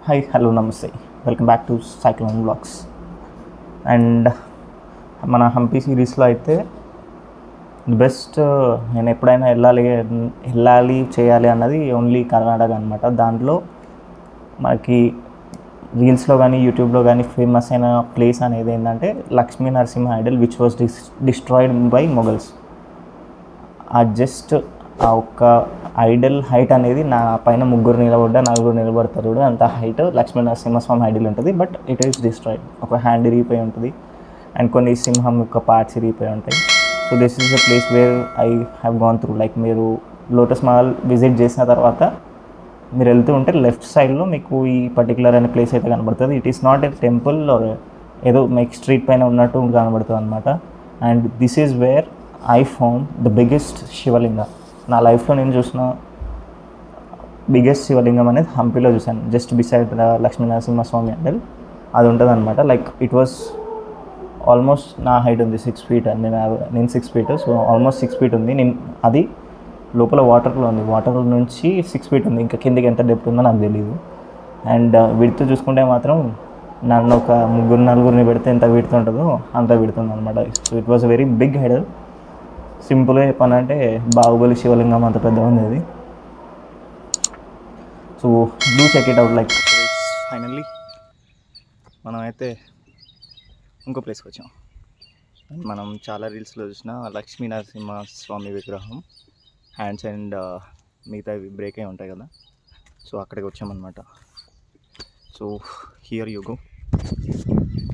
Hi hello నమస్తే welcome back to cyclone blogs. And మన హంపి సిరీస్లో అయితే బెస్ట్ నేను ఎప్పుడైనా వెళ్ళాలి చేయాలి అన్నది ఓన్లీ కర్ణాటక అనమాట. దాంట్లో మనకి రీల్స్లో కానీ యూట్యూబ్లో కానీ ఫేమస్ అయిన ప్లేస్ అనేది ఏంటంటే Lakshmi Narasimha Idol which was destroyed by Mughals. ఆ జస్ట్ ఆ ఒక్క ఐడల్ హైట్ అనేది నా పైన నలుగురు నిలబడతారు కూడా అంత హైట్ లక్ష్మీ నరసింహస్వామి ఐడల్ ఉంటుంది. బట్ ఇట్ ఈస్ డిస్ట్రాయిడ్, ఒక హ్యాండ్ ఇరిగిపోయి ఉంటుంది అండ్ కొన్ని సింహం యొక్క పార్ట్స్ ఇరిగిపోయి ఉంటాయి. So this is the place where I have gone through. Like మీరు లోటస్ మహల్ విజిట్ చేసిన తర్వాత మీరు వెళ్తూ ఉంటే లెఫ్ట్ సైడ్లో మీకు ఈ పర్టికులర్ అనే ప్లేస్ అయితే కనబడుతుంది. It is not a temple or ఏదో మీకు స్ట్రీట్ పైన ఉన్నట్టు కనబడుతుంది అనమాట. And this is where I found the biggest శివలింగ. నా లైఫ్లో నేను చూసిన బిగ్గెస్ట్ శివలింగం అనేది హంపీలో చూశాను. జస్ట్ బిసైడ్ లక్ష్మీ నరసింహస్వామి అంటే అది ఉంటుంది అనమాట. లైక్ ఇట్ వాస్ ఆల్మోస్ట్ నా హైట్ ఉంది 6 feet. నేను 6 feet, సో ఆల్మోస్ట్ 6 feet ఉంది. నేను అది లోపల వాటర్లో ఉంది, వాటర్ నుంచి 6 feet ఉంది. ఇంకా కిందకి ఎంత డెప్త్ ఉందో నాకు తెలియదు. అండ్ విడ్త్ చూసుకుంటే మాత్రం నన్ను ఒక నలుగురిని పెడితే ఎంత విడ్త్ ఉంటుందో అంత విడుతుంది అనమాట. So it was a very big idol. సింపుల్గా చెప్పానంటే బాహుబలి శివలింగం అంత పెద్ద ఉంది అది. So do check it out. Like finally మనం అయితే ఇంకో ప్లేస్కి వచ్చాం. మనం చాలా రీల్స్లో చూసిన లక్ష్మీ నరసింహ స్వామి విగ్రహం హ్యాండ్స్ అండ్ మిగతా బ్రేక్ అయి ఉంటాయి కదా, సో అక్కడికి వచ్చామన్నమాట. So here you go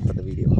for the video.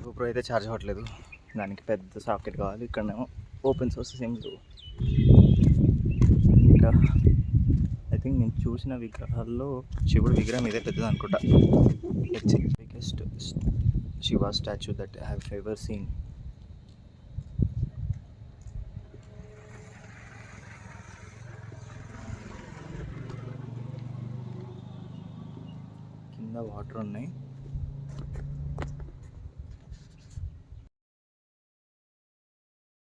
GoPro అయితే ఛార్జ్ అవ్వట్లేదు, దానికి పెద్ద సాకెట్ కావాలి. ఇక్కడనేమో ఓపెన్ సోర్సెస్ ఏం లేవు. ఇంకా ఐ థింక్ నేను చూసిన విగ్రహాల్లో శివుడు విగ్రహం ఇదే పెద్దది అనుకుంటా. It's biggest Shiva statue that I have ever seen. కింద వాటర్ ఉన్నాయి.